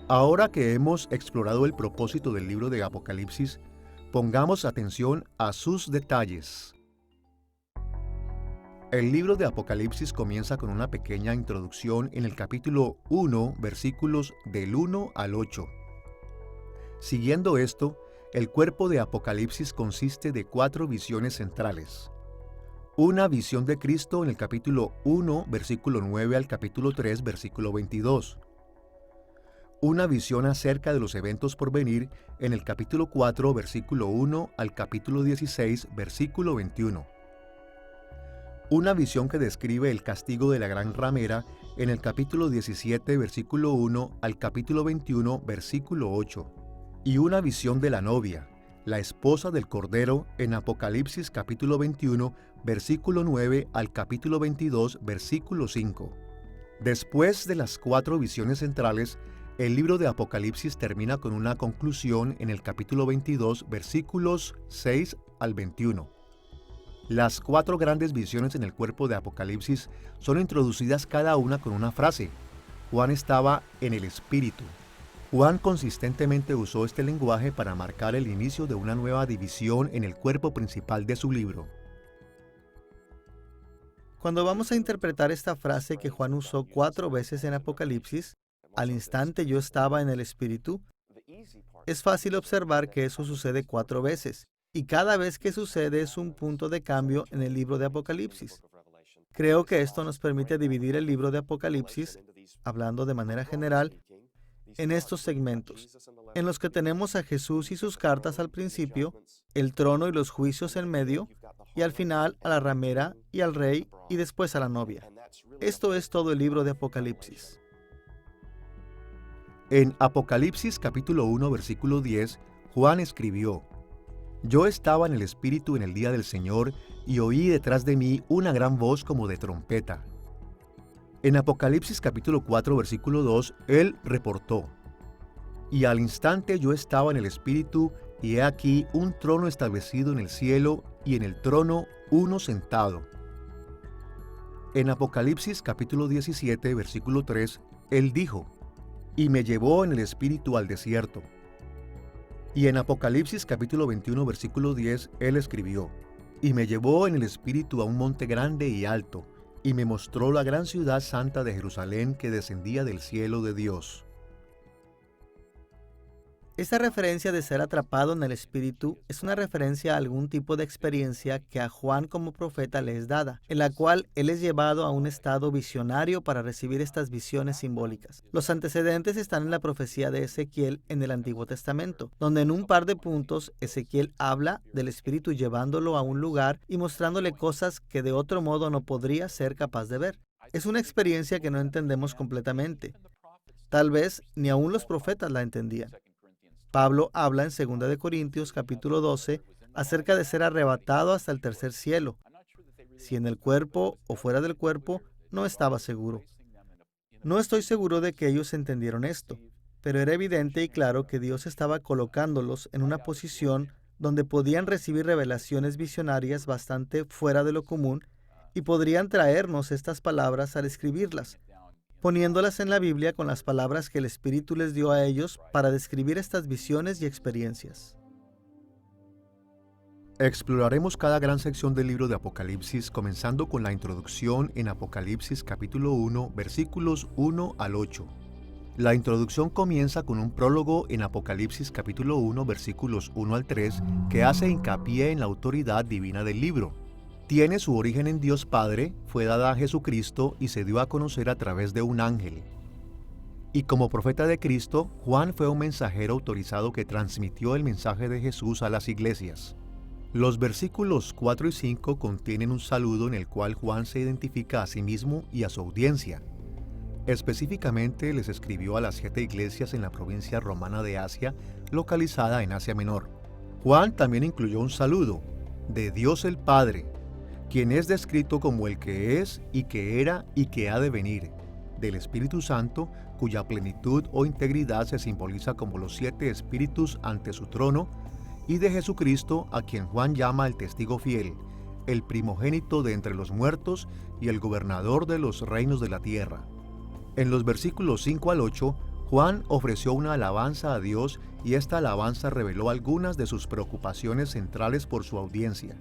Ahora que hemos explorado el propósito del libro de Apocalipsis, pongamos atención a sus detalles. El libro de Apocalipsis comienza con una pequeña introducción en el capítulo 1, versículos del 1 al 8. Siguiendo esto, el cuerpo de Apocalipsis consiste de 4 visiones centrales. Una visión de Cristo en el capítulo 1, versículo 9 al capítulo 3, versículo 22. Una visión acerca de los eventos por venir en el capítulo 4, versículo 1 al capítulo 16, versículo 21. Una visión que describe el castigo de la gran ramera en el capítulo 17, versículo 1 al capítulo 21, versículo 8. Y una visión de la novia, la esposa del Cordero, en Apocalipsis capítulo 21, versículo 9 al capítulo 22, versículo 5. Después de las 4 visiones centrales, el libro de Apocalipsis termina con una conclusión en el capítulo 22, versículos 6 al 21. Las 4 grandes visiones en el cuerpo de Apocalipsis son introducidas cada una con una frase. Juan estaba en el Espíritu. Juan consistentemente usó este lenguaje para marcar el inicio de una nueva división en el cuerpo principal de su libro. Cuando vamos a interpretar esta frase que Juan usó 4 veces en Apocalipsis, al instante yo estaba en el Espíritu, es fácil observar que eso sucede 4 veces, y cada vez que sucede es un punto de cambio en el libro de Apocalipsis. Creo que esto nos permite dividir el libro de Apocalipsis, hablando de manera general, en estos segmentos, en los que tenemos a Jesús y sus cartas al principio, el trono y los juicios en medio, y al final a la ramera y al rey y después a la novia. Esto es todo el libro de Apocalipsis. En Apocalipsis capítulo 1, versículo 10, Juan escribió: Yo estaba en el Espíritu en el día del Señor, y oí detrás de mí una gran voz como de trompeta. En Apocalipsis capítulo 4, versículo 2, él reportó: Y al instante yo estaba en el Espíritu, y he aquí un trono establecido en el cielo, y en el trono uno sentado. En Apocalipsis capítulo 17, versículo 3, él dijo: Y me llevó en el Espíritu al desierto. Y en Apocalipsis capítulo 21, versículo 10, él escribió: Y me llevó en el Espíritu a un monte grande y alto, y me mostró la gran ciudad santa de Jerusalén que descendía del cielo de Dios. Esta referencia de ser atrapado en el Espíritu es una referencia a algún tipo de experiencia que a Juan como profeta le es dada, en la cual él es llevado a un estado visionario para recibir estas visiones simbólicas. Los antecedentes están en la profecía de Ezequiel en el Antiguo Testamento, donde en un par de puntos Ezequiel habla del Espíritu llevándolo a un lugar y mostrándole cosas que de otro modo no podría ser capaz de ver. Es una experiencia que no entendemos completamente. Tal vez ni aún los profetas la entendían. Pablo habla en 2 de Corintios capítulo 12 acerca de ser arrebatado hasta el tercer cielo. Si en el cuerpo o fuera del cuerpo, no estaba seguro. No estoy seguro de que ellos entendieron esto, pero era evidente y claro que Dios estaba colocándolos en una posición donde podían recibir revelaciones visionarias bastante fuera de lo común y podrían traernos estas palabras al escribirlas, poniéndolas en la Biblia con las palabras que el Espíritu les dio a ellos para describir estas visiones y experiencias. Exploraremos cada gran sección del libro de Apocalipsis, comenzando con la introducción en Apocalipsis capítulo 1, versículos 1 al 8. La introducción comienza con un prólogo en Apocalipsis capítulo 1, versículos 1 al 3, que hace hincapié en la autoridad divina del libro. Tiene su origen en Dios Padre, fue dada a Jesucristo y se dio a conocer a través de un ángel. Y como profeta de Cristo, Juan fue un mensajero autorizado que transmitió el mensaje de Jesús a las iglesias. Los versículos 4 y 5 contienen un saludo en el cual Juan se identifica a sí mismo y a su audiencia. Específicamente les escribió a las 7 iglesias en la provincia romana de Asia, localizada en Asia Menor. Juan también incluyó un saludo de Dios el Padre, quien es descrito como el que es y que era y que ha de venir, del Espíritu Santo, cuya plenitud o integridad se simboliza como los 7 espíritus ante su trono, y de Jesucristo, a quien Juan llama el testigo fiel, el primogénito de entre los muertos y el gobernador de los reinos de la tierra. En los versículos 5 al 8, Juan ofreció una alabanza a Dios y esta alabanza reveló algunas de sus preocupaciones centrales por su audiencia.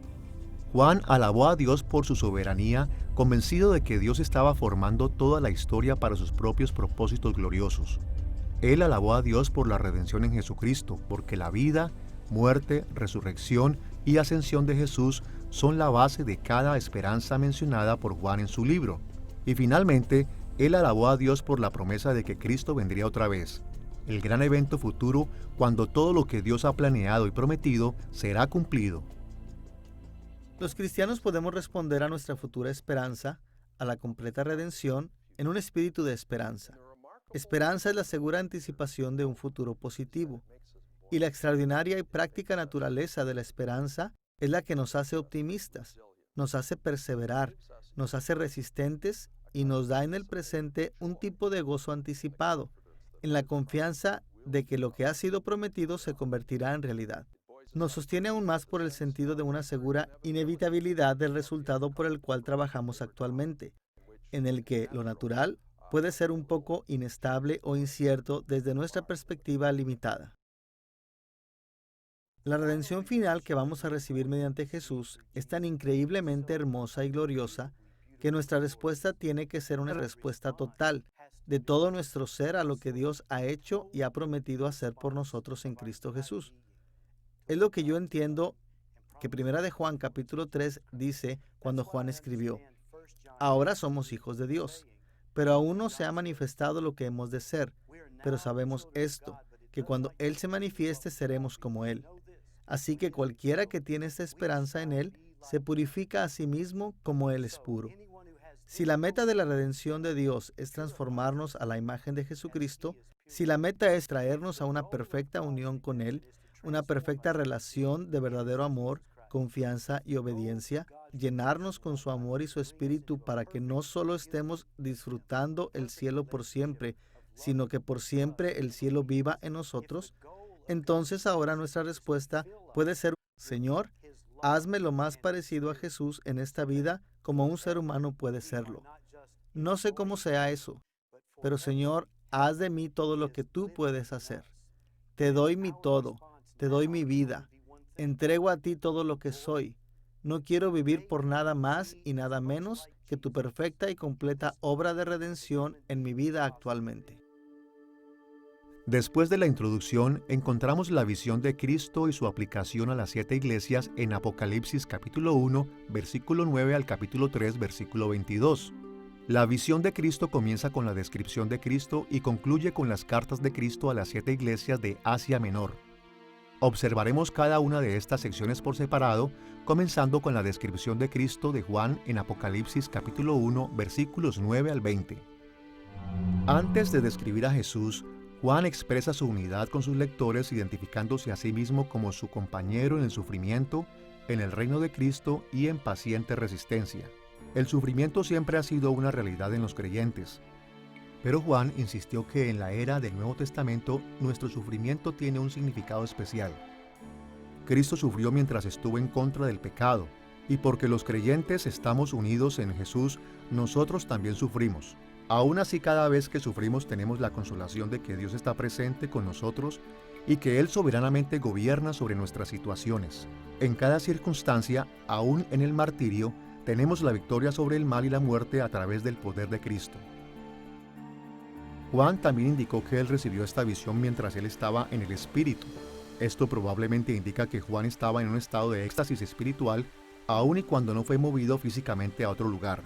Juan alabó a Dios por su soberanía, convencido de que Dios estaba formando toda la historia para sus propios propósitos gloriosos. Él alabó a Dios por la redención en Jesucristo, porque la vida, muerte, resurrección y ascensión de Jesús son la base de cada esperanza mencionada por Juan en su libro. Y finalmente, él alabó a Dios por la promesa de que Cristo vendría otra vez, el gran evento futuro cuando todo lo que Dios ha planeado y prometido será cumplido. Los cristianos podemos responder a nuestra futura esperanza, a la completa redención, en un espíritu de esperanza. Esperanza es la segura anticipación de un futuro positivo, y la extraordinaria y práctica naturaleza de la esperanza es la que nos hace optimistas, nos hace perseverar, nos hace resistentes y nos da en el presente un tipo de gozo anticipado, en la confianza de que lo que ha sido prometido se convertirá en realidad. Nos sostiene aún más por el sentido de una segura inevitabilidad del resultado por el cual trabajamos actualmente, en el que lo natural puede ser un poco inestable o incierto desde nuestra perspectiva limitada. La redención final que vamos a recibir mediante Jesús es tan increíblemente hermosa y gloriosa que nuestra respuesta tiene que ser una respuesta total de todo nuestro ser a lo que Dios ha hecho y ha prometido hacer por nosotros en Cristo Jesús. Es lo que yo entiendo que Primera de Juan capítulo 3 dice cuando Juan escribió: ahora somos hijos de Dios, pero aún no se ha manifestado lo que hemos de ser, pero sabemos esto, que cuando Él se manifieste seremos como Él. Así que cualquiera que tiene esta esperanza en Él se purifica a sí mismo como Él es puro. Si la meta de la redención de Dios es transformarnos a la imagen de Jesucristo, si la meta es traernos a una perfecta unión con Él, una perfecta relación de verdadero amor, confianza y obediencia, llenarnos con su amor y su espíritu para que no solo estemos disfrutando el cielo por siempre, sino que por siempre el cielo viva en nosotros, entonces ahora nuestra respuesta puede ser: Señor, hazme lo más parecido a Jesús en esta vida como un ser humano puede serlo. No sé cómo sea eso, pero Señor, haz de mí todo lo que tú puedes hacer. Te doy mi todo, te doy mi vida, entrego a ti todo lo que soy. No quiero vivir por nada más y nada menos que tu perfecta y completa obra de redención en mi vida actualmente. Después de la introducción, encontramos la visión de Cristo y su aplicación a las 7 iglesias en Apocalipsis capítulo 1, versículo 9 al capítulo 3, versículo 22. La visión de Cristo comienza con la descripción de Cristo y concluye con las cartas de Cristo a las 7 iglesias de Asia Menor. Observaremos cada una de estas secciones por separado, comenzando con la descripción de Cristo de Juan en Apocalipsis capítulo 1, versículos 9 al 20. Antes de describir a Jesús, Juan expresa su unidad con sus lectores, identificándose a sí mismo como su compañero en el sufrimiento, en el reino de Cristo y en paciente resistencia. El sufrimiento siempre ha sido una realidad en los creyentes, pero Juan insistió que en la era del Nuevo Testamento nuestro sufrimiento tiene un significado especial. Cristo sufrió mientras estuvo en contra del pecado, y porque los creyentes estamos unidos en Jesús, nosotros también sufrimos. Aún así, cada vez que sufrimos tenemos la consolación de que Dios está presente con nosotros y que Él soberanamente gobierna sobre nuestras situaciones. En cada circunstancia, aún en el martirio, tenemos la victoria sobre el mal y la muerte a través del poder de Cristo. Juan también indicó que él recibió esta visión mientras él estaba en el Espíritu. Esto probablemente indica que Juan estaba en un estado de éxtasis espiritual, aun y cuando no fue movido físicamente a otro lugar.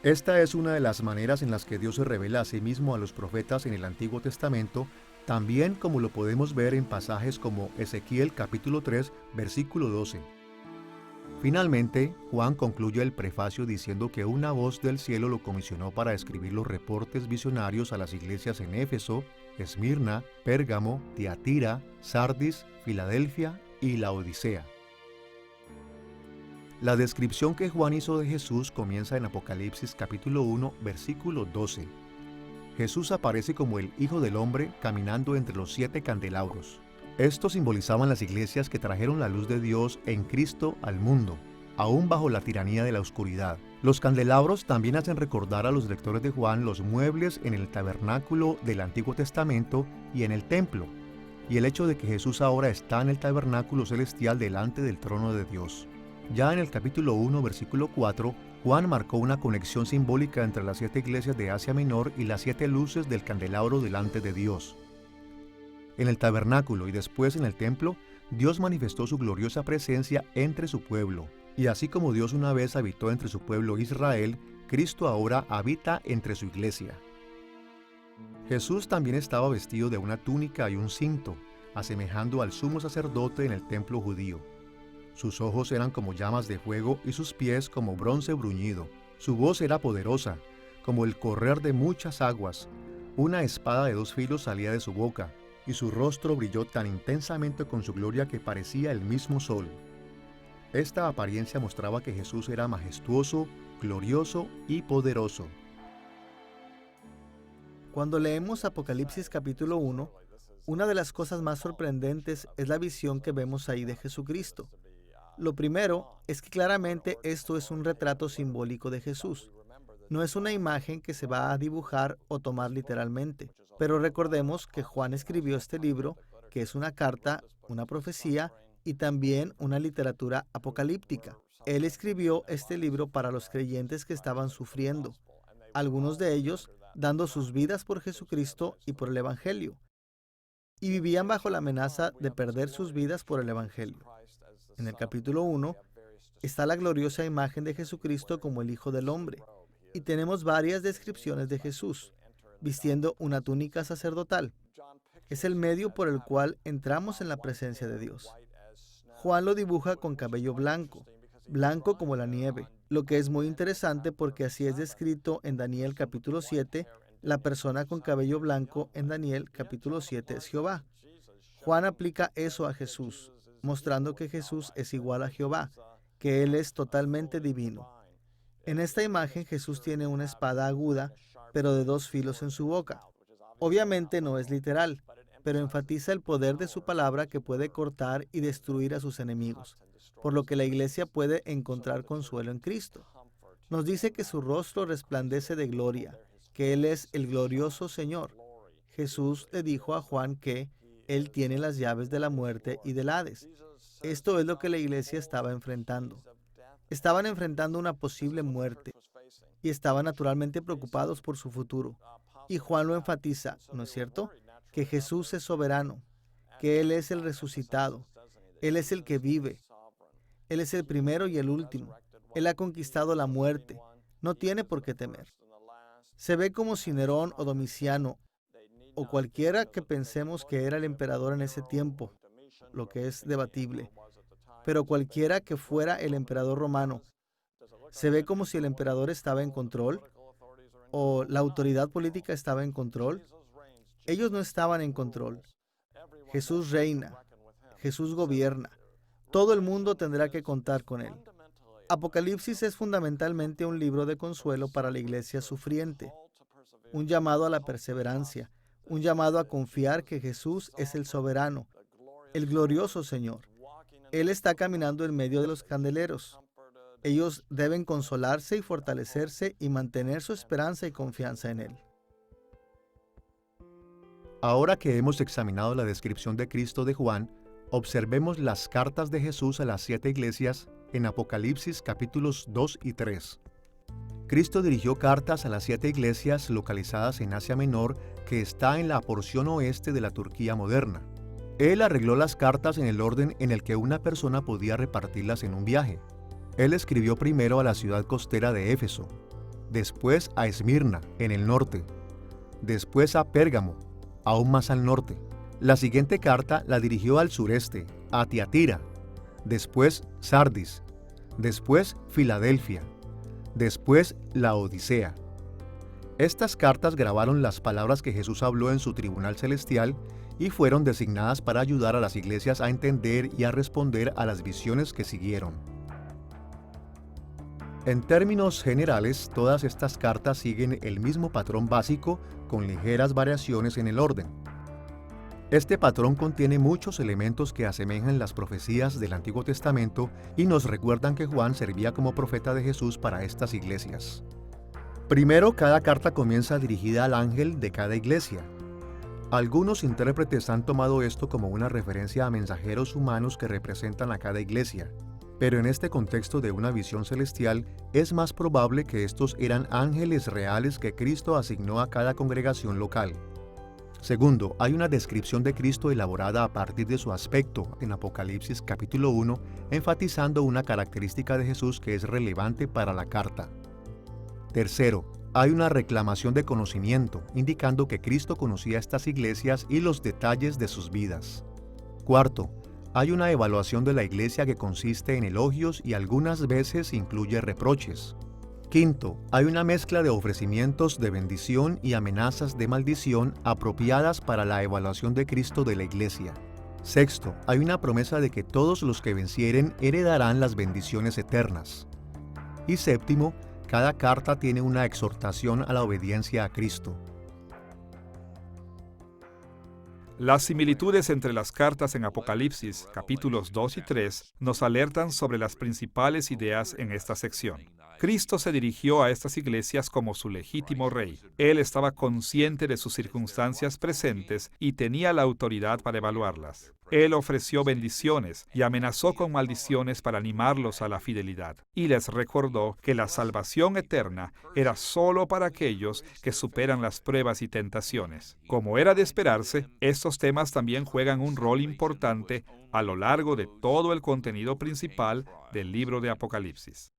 Esta es una de las maneras en las que Dios se revela a sí mismo a los profetas en el Antiguo Testamento, también como lo podemos ver en pasajes como Ezequiel capítulo 3, versículo 12. Finalmente, Juan concluye el prefacio diciendo que una voz del cielo lo comisionó para escribir los reportes visionarios a las iglesias en Éfeso, Esmirna, Pérgamo, Tiatira, Sardis, Filadelfia y Laodicea. La descripción que Juan hizo de Jesús comienza en Apocalipsis capítulo 1, versículo 12. Jesús aparece como el Hijo del Hombre caminando entre los 7 candelabros. Estos simbolizaban las iglesias que trajeron la luz de Dios en Cristo al mundo, aún bajo la tiranía de la oscuridad. Los candelabros también hacen recordar a los lectores de Juan los muebles en el tabernáculo del Antiguo Testamento y en el templo, y el hecho de que Jesús ahora está en el tabernáculo celestial delante del trono de Dios. Ya en el capítulo 1, versículo 4, Juan marcó una conexión simbólica entre las 7 iglesias de Asia Menor y las 7 luces del candelabro delante de Dios. En el tabernáculo y después en el templo, Dios manifestó su gloriosa presencia entre su pueblo. Y así como Dios una vez habitó entre su pueblo Israel, Cristo ahora habita entre su iglesia. Jesús también estaba vestido de una túnica y un cinto, asemejando al sumo sacerdote en el templo judío. Sus ojos eran como llamas de fuego y sus pies como bronce bruñido. Su voz era poderosa, como el correr de muchas aguas. Una espada de 2 filos salía de su boca, y su rostro brilló tan intensamente con su gloria que parecía el mismo sol. Esta apariencia mostraba que Jesús era majestuoso, glorioso y poderoso. Cuando leemos Apocalipsis capítulo 1, una de las cosas más sorprendentes es la visión que vemos ahí de Jesucristo. Lo primero es que claramente esto es un retrato simbólico de Jesús. No es una imagen que se va a dibujar o tomar literalmente. Pero recordemos que Juan escribió este libro, que es una carta, una profecía y también una literatura apocalíptica. Él escribió este libro para los creyentes que estaban sufriendo, algunos de ellos dando sus vidas por Jesucristo y por el Evangelio, y vivían bajo la amenaza de perder sus vidas por el Evangelio. En el capítulo 1 está la gloriosa imagen de Jesucristo como el Hijo del Hombre, y tenemos varias descripciones de Jesús, vistiendo una túnica sacerdotal. Es el medio por el cual entramos en la presencia de Dios. Juan lo dibuja con cabello blanco, blanco como la nieve, lo que es muy interesante porque así es descrito en Daniel capítulo 7, la persona con cabello blanco en Daniel capítulo 7 es Jehová. Juan aplica eso a Jesús, mostrando que Jesús es igual a Jehová, que Él es totalmente divino. En esta imagen Jesús tiene una espada aguda, pero de 2 filos en su boca. Obviamente no es literal, pero enfatiza el poder de su palabra que puede cortar y destruir a sus enemigos, por lo que la iglesia puede encontrar consuelo en Cristo. Nos dice que su rostro resplandece de gloria, que Él es el glorioso Señor. Jesús le dijo a Juan que Él tiene las llaves de la muerte y del Hades. Esto es lo que la iglesia estaba enfrentando. Estaban enfrentando una posible muerte y estaban naturalmente preocupados por su futuro. Y Juan lo enfatiza, ¿no es cierto? Que Jesús es soberano, que Él es el resucitado, Él es el que vive, Él es el primero y el último. Él ha conquistado la muerte, no tiene por qué temer. Se ve como si Nerón o Domiciano o cualquiera que pensemos que era el emperador en ese tiempo, lo que es debatible, pero cualquiera que fuera el emperador romano, se ve como si el emperador estaba en control o la autoridad política estaba en control. Ellos no estaban en control. Jesús reina, Jesús gobierna. Todo el mundo tendrá que contar con Él. Apocalipsis es fundamentalmente un libro de consuelo para la iglesia sufriente, un llamado a la perseverancia, un llamado a confiar que Jesús es el soberano, el glorioso Señor. Él está caminando en medio de los candeleros. Ellos deben consolarse y fortalecerse y mantener su esperanza y confianza en Él. Ahora que hemos examinado la descripción de Cristo de Juan, observemos las cartas de Jesús a las 7 iglesias en Apocalipsis capítulos 2 y 3. Cristo dirigió cartas a las 7 iglesias localizadas en Asia Menor, que está en la porción oeste de la Turquía moderna. Él arregló las cartas en el orden en el que una persona podía repartirlas en un viaje. Él escribió primero a la ciudad costera de Éfeso, después a Esmirna, en el norte, después a Pérgamo, aún más al norte. La siguiente carta la dirigió al sureste, a Tiatira, después Sardis, después Filadelfia, después Laodicea. Estas cartas grabaron las palabras que Jesús habló en su tribunal celestial y fueron designadas para ayudar a las iglesias a entender y a responder a las visiones que siguieron. En términos generales, todas estas cartas siguen el mismo patrón básico con ligeras variaciones en el orden. Este patrón contiene muchos elementos que asemejan las profecías del Antiguo Testamento y nos recuerdan que Juan servía como profeta de Jesús para estas iglesias. Primero, cada carta comienza dirigida al ángel de cada iglesia. Algunos intérpretes han tomado esto como una referencia a mensajeros humanos que representan a cada iglesia, pero en este contexto de una visión celestial es más probable que estos eran ángeles reales que Cristo asignó a cada congregación local. Segundo, hay una descripción de Cristo elaborada a partir de su aspecto en Apocalipsis capítulo 1, enfatizando una característica de Jesús que es relevante para la carta. Tercero, hay una reclamación de conocimiento, indicando que Cristo conocía estas iglesias y los detalles de sus vidas. Cuarto, hay una evaluación de la iglesia que consiste en elogios y algunas veces incluye reproches. Quinto, hay una mezcla de ofrecimientos de bendición y amenazas de maldición apropiadas para la evaluación de Cristo de la iglesia. Sexto, hay una promesa de que todos los que vencieren heredarán las bendiciones eternas. Y séptimo, cada carta tiene una exhortación a la obediencia a Cristo. Las similitudes entre las cartas en Apocalipsis, capítulos 2 y 3, nos alertan sobre las principales ideas en esta sección. Cristo se dirigió a estas iglesias como su legítimo rey. Él estaba consciente de sus circunstancias presentes y tenía la autoridad para evaluarlas. Él ofreció bendiciones y amenazó con maldiciones para animarlos a la fidelidad. Y les recordó que la salvación eterna era solo para aquellos que superan las pruebas y tentaciones. Como era de esperarse, estos temas también juegan un rol importante a lo largo de todo el contenido principal del libro de Apocalipsis.